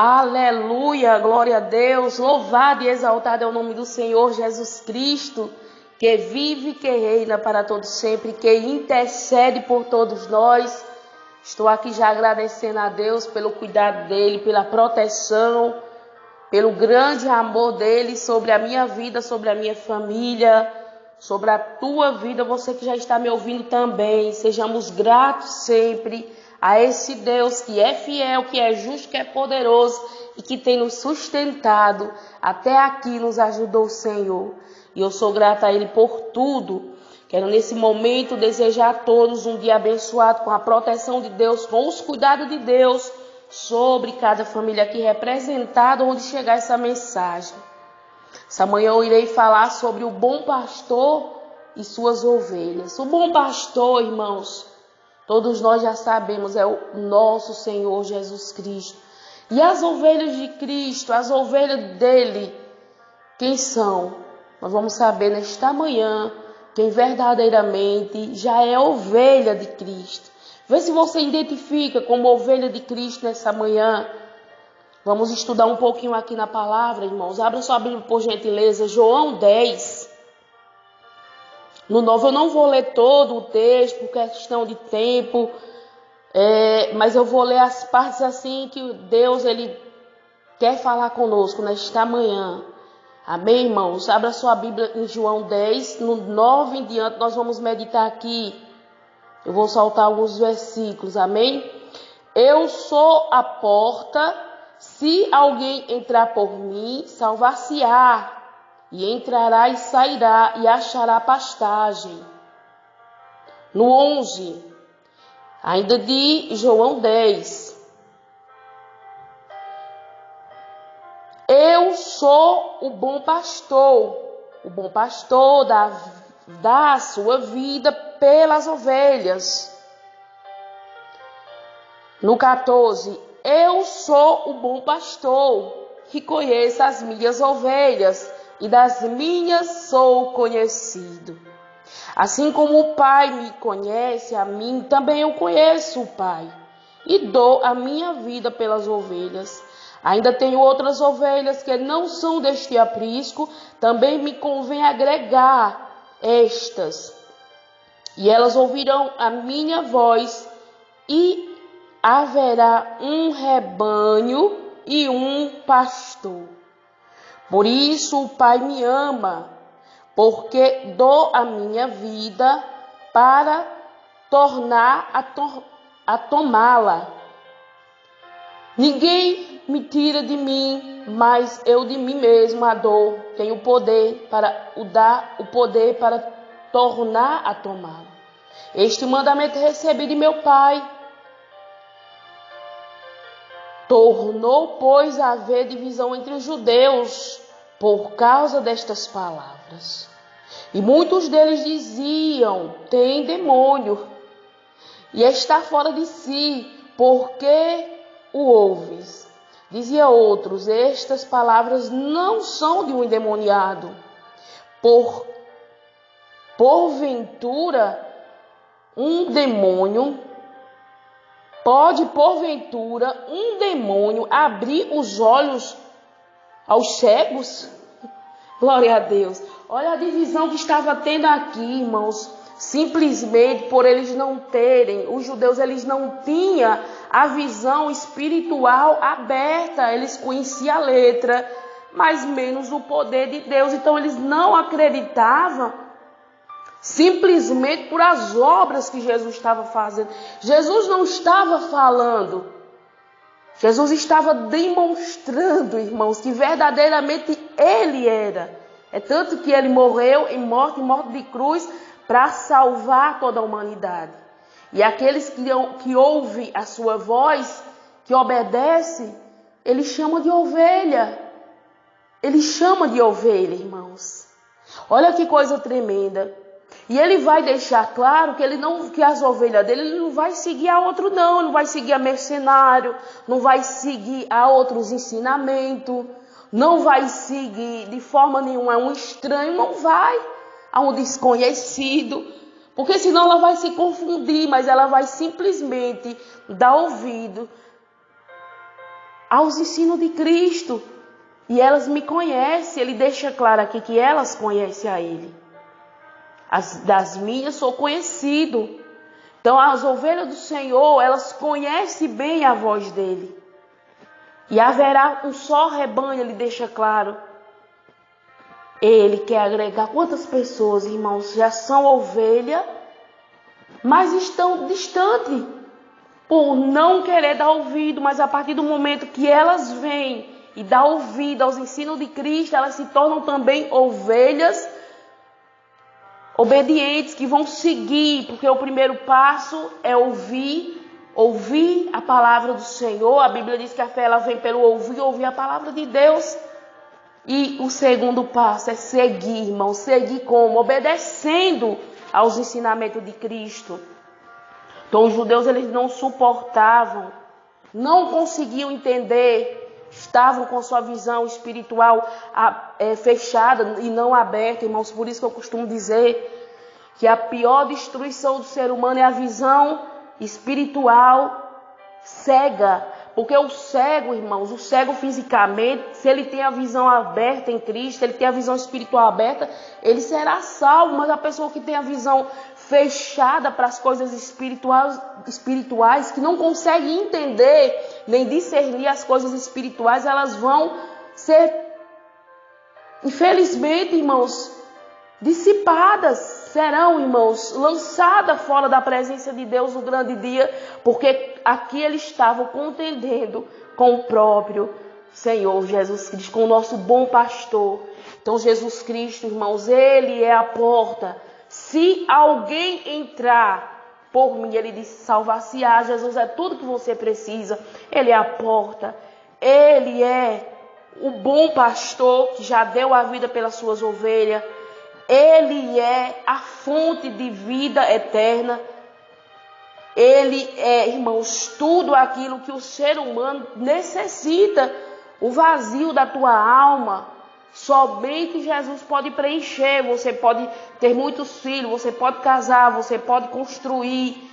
Aleluia, glória a Deus, louvado e exaltado é o nome do Senhor Jesus Cristo, que vive e que reina para todos sempre, que intercede por todos nós. Estou aqui já agradecendo a Deus pelo cuidado dele, pela proteção, pelo grande amor dele sobre a minha vida, sobre a minha família, sobre a tua vida, você que já está me ouvindo também. Sejamos gratos sempre a esse Deus que é fiel, que é justo, que é poderoso e que tem nos sustentado. Até aqui nos ajudou o Senhor. E eu sou grata a Ele por tudo. Quero nesse momento desejar a todos um dia abençoado com a proteção de Deus, com os cuidados de Deus sobre cada família aqui representada, onde chegar essa mensagem. Essa manhã eu irei falar sobre o bom pastor e suas ovelhas. O bom pastor, irmãos, todos nós já sabemos, é o nosso Senhor Jesus Cristo. E as ovelhas de Cristo, as ovelhas dele, quem são? Nós vamos saber nesta manhã quem verdadeiramente já é ovelha de Cristo. Vê se você identifica como ovelha de Cristo nessa manhã. Vamos estudar um pouquinho aqui na palavra, irmãos. Abra sua Bíblia, por gentileza, João 10. No novo eu não vou ler todo o texto por questão de tempo, mas eu vou ler as partes assim que Deus ele quer falar conosco nesta manhã. Amém, irmãos? Abra sua Bíblia em João 10, no 9 em diante nós vamos meditar aqui. Eu vou soltar alguns versículos, amém? Eu sou a porta, se alguém entrar por mim, salvar-se-á. E entrará e sairá e achará pastagem. No 11, ainda de João 10. Eu sou o bom pastor. O bom pastor dá a sua vida pelas ovelhas. No 14, eu sou o bom pastor que conheço as minhas ovelhas. E das minhas sou conhecido. Assim como o Pai me conhece, a mim também eu conheço o Pai. E dou a minha vida pelas ovelhas. Ainda tenho outras ovelhas que não são deste aprisco. Também me convém agregar estas. E elas ouvirão a minha voz. E haverá um rebanho e um pastor. Por isso o Pai me ama, porque dou a minha vida para tornar a tomá-la. Ninguém me tira de mim, mas eu de mim mesmo a dou. Tenho o poder para tornar a tomá-la. Este mandamento recebi de meu Pai. Tornou, pois, a haver divisão entre os judeus por causa destas palavras. E muitos deles diziam, tem demônio, e está fora de si, porque o ouves. Dizia outros, estas palavras não são de um endemoniado. Porventura, um demônio... Pode, porventura, um demônio abrir os olhos aos cegos? Glória a Deus. Olha a divisão que estava tendo aqui, irmãos. Simplesmente por eles não terem, os judeus eles não tinham a visão espiritual aberta. Eles conheciam a letra, mas menos o poder de Deus. Então eles não acreditavam. Simplesmente por as obras que Jesus estava fazendo. Jesus não estava falando. Jesus estava demonstrando, irmãos, que verdadeiramente Ele era. É tanto que Ele morreu em morte de cruz, para salvar toda a humanidade. E aqueles que ouvem a sua voz, que obedecem, Ele chama de ovelha. Ele chama de ovelha, irmãos. Olha que coisa tremenda. E ele vai deixar claro que as ovelhas dele, ele não vai seguir a outro não vai seguir a mercenário, não vai seguir a outros ensinamentos, não vai seguir de forma nenhuma a um estranho, não vai a um desconhecido, porque senão ela vai se confundir, mas ela vai simplesmente dar ouvido aos ensinos de Cristo. E elas me conhecem. Ele deixa claro aqui que elas conhecem a Ele. Das minhas sou conhecido. Então as ovelhas do Senhor, elas conhecem bem a voz dEle. E haverá um só rebanho, Ele deixa claro. Ele quer agregar quantas pessoas, irmãos, já são ovelha, mas estão distantes por não querer dar ouvido. Mas a partir do momento que elas vêm e dão ouvido aos ensinos de Cristo, elas se tornam também ovelhas obedientes, que vão seguir, porque o primeiro passo é ouvir a palavra do Senhor. A Bíblia diz que a fé ela vem pelo ouvir a palavra de Deus. E o segundo passo é seguir, irmão. Seguir como? Obedecendo aos ensinamentos de Cristo. Então os judeus eles não suportavam, não conseguiam entender, estavam com sua visão espiritual fechada e não aberta, irmãos. Por isso que eu costumo dizer que a pior destruição do ser humano é a visão espiritual cega. Porque o cego, irmãos, o cego fisicamente, se ele tem a visão aberta em Cristo, ele tem a visão espiritual aberta, ele será salvo. Mas a pessoa que tem a visão fechada para as coisas espirituais, que não consegue entender nem discernir as coisas espirituais, elas vão ser, infelizmente, irmãos, dissipadas. Serão, irmãos, lançadas fora da presença de Deus no grande dia, porque aqui eles estavam contendendo com o próprio Senhor Jesus Cristo, com o nosso bom pastor. Então Jesus Cristo, irmãos, Ele é a porta. Se alguém entrar por mim, Ele disse, salvar-se-á. Jesus é tudo que você precisa. Ele é a porta. Ele é o bom pastor que já deu a vida pelas suas ovelhas. Ele é a fonte de vida eterna. Ele é, irmãos, tudo aquilo que o ser humano necessita. O vazio da tua alma, somente Jesus pode preencher. Você pode ter muitos filhos, você pode casar, você pode construir,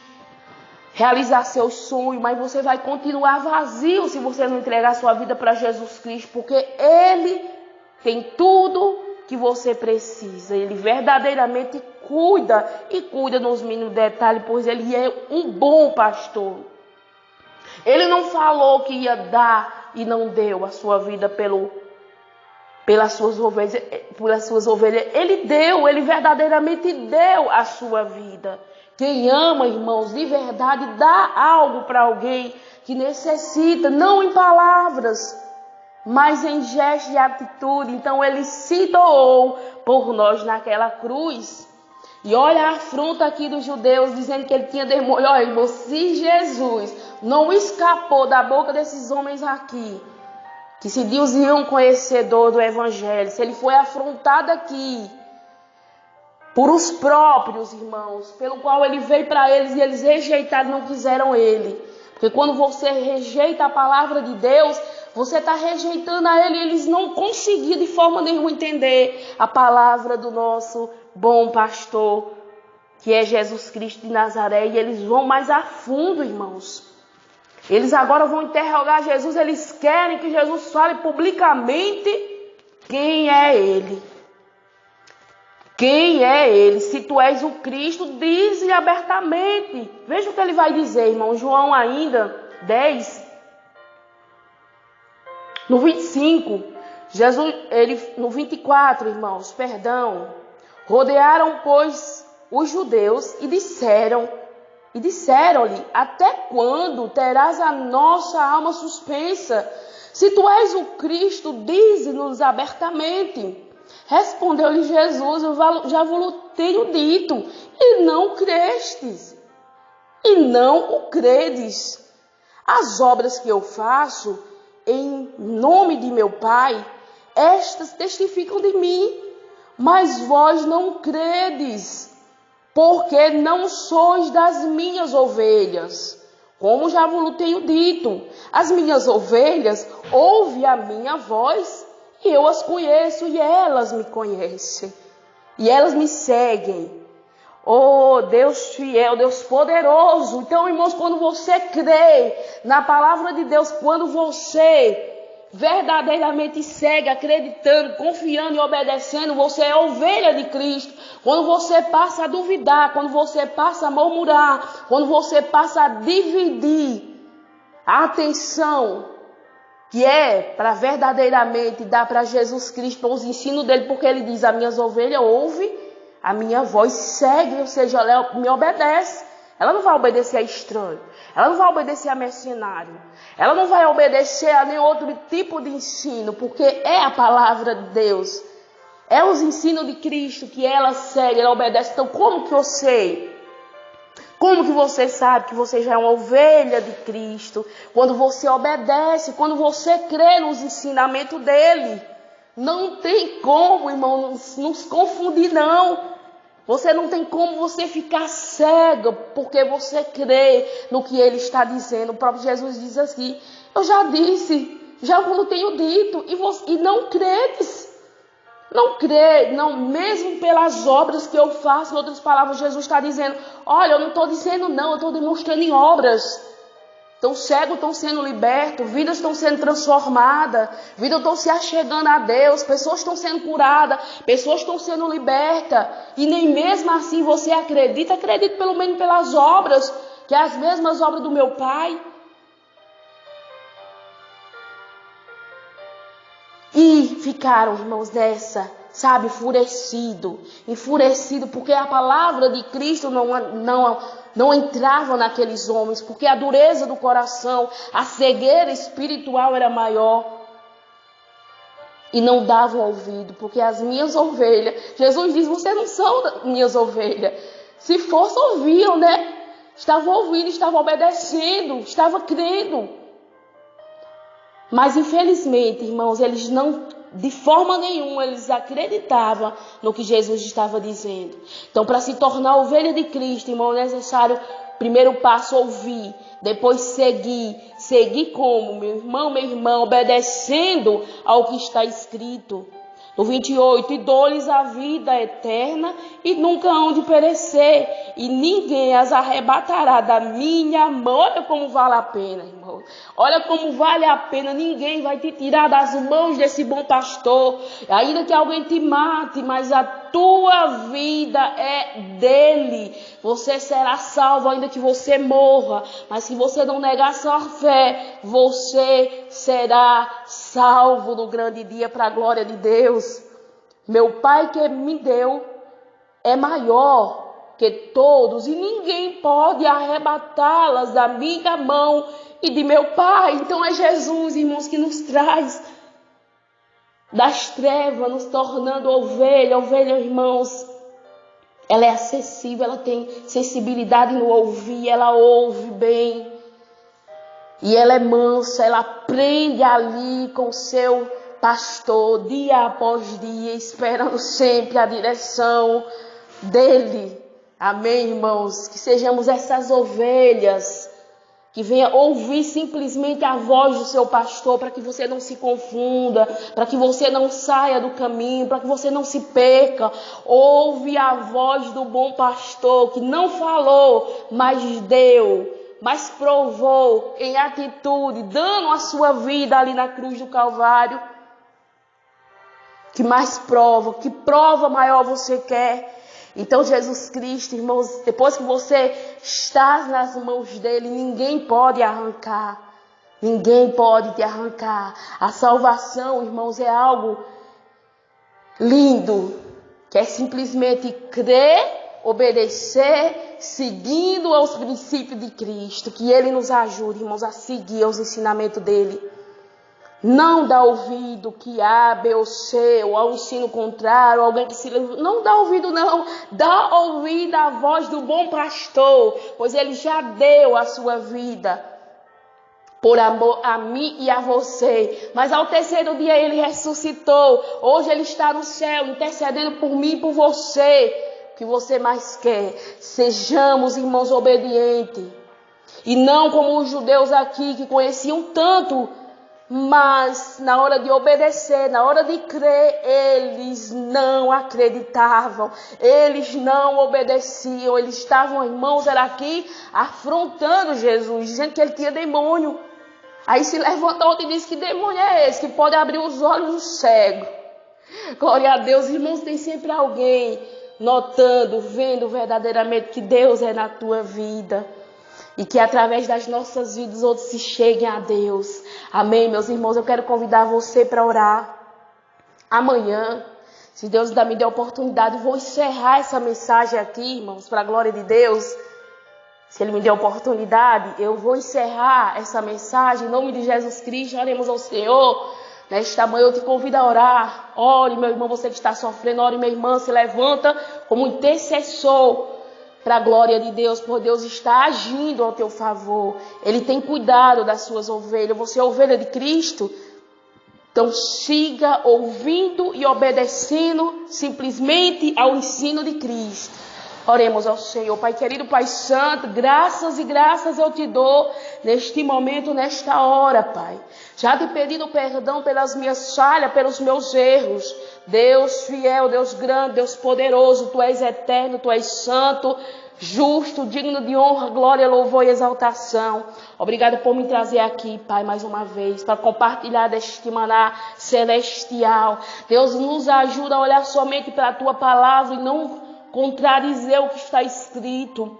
realizar seus sonhos, mas você vai continuar vazio se você não entregar sua vida para Jesus Cristo, porque Ele tem tudo que você precisa. Ele verdadeiramente cuida e cuida nos mínimos detalhes, pois Ele é um bom pastor. Ele não falou que ia dar e não deu a sua vida pelas suas ovelhas. Ele deu, Ele verdadeiramente deu a sua vida. Quem ama, irmãos, de verdade, dá algo para alguém que necessita, não em palavras, mas em gesto e atitude. Então Ele se doou por nós naquela cruz. E olha a afronta aqui dos judeus, dizendo que Ele tinha demônio. Olha, irmão, se Jesus não escapou da boca desses homens aqui, que se diziam conhecedor do Evangelho, se Ele foi afrontado aqui por os próprios irmãos, pelo qual Ele veio para eles e eles rejeitaram, não quiseram Ele. Porque quando você rejeita a palavra de Deus, você está rejeitando a Ele. Eles não conseguiram de forma nenhuma entender a palavra do nosso bom pastor, que é Jesus Cristo de Nazaré. E eles vão mais a fundo, irmãos. Eles agora vão interrogar Jesus. Eles querem que Jesus fale publicamente quem é Ele. Quem é Ele? Se tu és o Cristo, diz-lhe abertamente. Veja o que ele vai dizer, irmão. João ainda 10, no 25. Jesus, no 24, irmãos, perdão. Rodearam, pois, os judeus e disseram-lhe, até quando terás a nossa alma suspensa? Se tu és o Cristo, dize-nos abertamente. Respondeu-lhe Jesus, eu já vos tenho dito, e não crestes, e não o credes. As obras que eu faço em nome de meu Pai, estas testificam de mim, mas vós não credes, porque não sois das minhas ovelhas. Como já vos tenho dito, as minhas ovelhas ouvem a minha voz, e eu as conheço e elas me conhecem. E elas me seguem. Oh, Deus fiel, Deus poderoso. Então, irmãos, quando você crê na palavra de Deus, quando você verdadeiramente segue, acreditando, confiando e obedecendo, você é ovelha de Cristo. Quando você passa a duvidar, quando você passa a murmurar, quando você passa a dividir a atenção que é para verdadeiramente dar para Jesus Cristo os ensinos dele, porque ele diz: as minhas ovelhas ouvem a minha voz, segue, ou seja, ela me obedece. Ela não vai obedecer a estranho, ela não vai obedecer a mercenário, ela não vai obedecer a nenhum outro tipo de ensino, porque é a palavra de Deus, é os ensinos de Cristo que ela segue, ela obedece. Então, como que eu sei? Como que você sabe que você já é uma ovelha de Cristo? Quando você obedece, quando você crê nos ensinamentos dele. Não tem como, irmão, nos confundir, não. Você não tem como você ficar cego porque você crê no que ele está dizendo. O próprio Jesus diz assim: eu já disse, já como tenho dito, e não credes. Não crê, não, mesmo pelas obras que eu faço. Em outras palavras, Jesus está dizendo: olha, eu não estou dizendo não, eu estou demonstrando em obras. Então, cegos estão sendo libertos, vidas estão sendo transformadas, vidas estão se achegando a Deus, pessoas estão sendo curadas, pessoas estão sendo libertas. E nem mesmo assim você acredita pelo menos pelas obras, que é as mesmas obras do meu Pai. E ficaram, irmãos, nessa, sabe, enfurecido, porque a palavra de Cristo não entrava naqueles homens, porque a dureza do coração, a cegueira espiritual era maior. E não davam ouvido, porque as minhas ovelhas, Jesus diz: vocês não são minhas ovelhas. Se fosse, ouviam, né? Estavam ouvindo, estavam obedecendo, estavam crendo. Mas, infelizmente, irmãos, eles não, de forma nenhuma, eles acreditavam no que Jesus estava dizendo. Então, para se tornar ovelha de Cristo, irmão, é necessário, primeiro passo, ouvir, depois seguir. Seguir como, meu irmão, minha irmã, obedecendo ao que está escrito. No 28, e dou-lhes a vida eterna e nunca hão de perecer, e ninguém as arrebatará da minha mão. Olha como vale a pena, irmão. Olha como vale a pena. Ninguém vai te tirar das mãos desse bom pastor. Ainda que alguém te mate, mas a tua vida é dele. Você será salvo ainda que você morra. Mas se você não negar sua fé, você será salvo no grande dia para a glória de Deus. Meu Pai que me deu é maior que todos, e ninguém pode arrebatá-las da minha mão e de meu Pai. Então é Jesus, irmãos, que nos traz das trevas, nos tornando ovelha. Ovelha, irmãos, ela é acessível, ela tem sensibilidade no ouvir, ela ouve bem. E ela é mansa, ela aprende ali com o seu pastor, dia após dia, esperando sempre a direção dele. Amém, irmãos? Que sejamos essas ovelhas que venha ouvir simplesmente a voz do seu pastor, para que você não se confunda, para que você não saia do caminho, para que você não se perca. Ouve a voz do bom pastor, que não falou, mas deu, mas provou em atitude, dando a sua vida ali na cruz do Calvário. Que mais prova, que prova maior você quer? Então Jesus Cristo, irmãos, depois que você está nas mãos dele, ninguém pode arrancar. Ninguém pode te arrancar. A salvação, irmãos, é algo lindo, que é simplesmente crer, obedecer, seguindo aos princípios de Cristo. Que ele nos ajude, irmãos, a seguir aos ensinamentos dele. Não dá ouvido que A, B ou C, ou ao ensino contrário, alguém que se... Não dá ouvido, não. Dá ouvido à voz do bom pastor, pois ele já deu a sua vida por amor a mim e a você. Mas ao terceiro dia ele ressuscitou. Hoje ele está no céu, intercedendo por mim e por você. O que você mais quer? Sejamos, irmãos, obedientes. E não como os judeus aqui, que conheciam tanto Mas na hora de obedecer, na hora de crer, eles não acreditavam, eles não obedeciam, eles estavam, irmãos, era aqui afrontando Jesus, dizendo que ele tinha demônio. Aí se levantou outro e disse: que demônio é esse que pode abrir os olhos do cego? Glória a Deus, irmãos, tem sempre alguém notando, vendo verdadeiramente que Deus é na tua vida. E que através das nossas vidas outros se cheguem a Deus. Amém, meus irmãos? Eu quero convidar você para orar. Amanhã, se Deus ainda me der a oportunidade, vou encerrar essa mensagem aqui, irmãos, para a glória de Deus. Se Ele me der a oportunidade, eu vou encerrar essa mensagem. Em nome de Jesus Cristo, oremos ao Senhor. Nesta manhã eu te convido a orar. Ore, meu irmão, você que está sofrendo. Ore, minha irmã, se levanta como intercessor. Para a glória de Deus, por Deus está agindo ao teu favor. Ele tem cuidado das suas ovelhas. Você é ovelha de Cristo? Então siga ouvindo e obedecendo simplesmente ao ensino de Cristo. Oremos ao Senhor. Pai querido, Pai santo, graças e graças eu te dou neste momento, nesta hora, Pai. Já te pedindo perdão pelas minhas falhas, pelos meus erros. Deus fiel, Deus grande, Deus poderoso, Tu és eterno, Tu és santo, justo, digno de honra, glória, louvor e exaltação. Obrigado por me trazer aqui, Pai, mais uma vez, para compartilhar deste maná celestial. Deus, nos ajuda a olhar somente para a Tua palavra e não contradizer o que está escrito.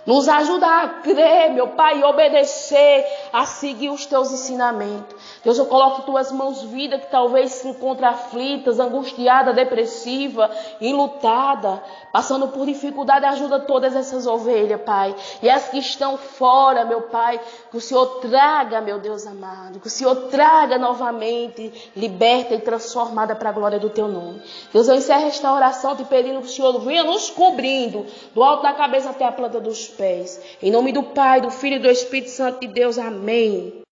Nos ajuda a crer, meu Pai, e obedecer, a seguir os Teus ensinamentos. Deus, eu coloco em Tuas mãos vida que talvez se encontre aflitas, angustiada, depressiva, enlutada, passando por dificuldade. Ajuda todas essas ovelhas, Pai. E as que estão fora, meu Pai, que o Senhor traga, meu Deus amado, que o Senhor traga novamente, liberta e transformada para a glória do Teu nome. Deus, eu encerro esta oração te pedindo que o Senhor venha nos cobrindo, do alto da cabeça até a planta dos pés. Em nome do Pai, do Filho e do Espírito Santo de Deus. Amém.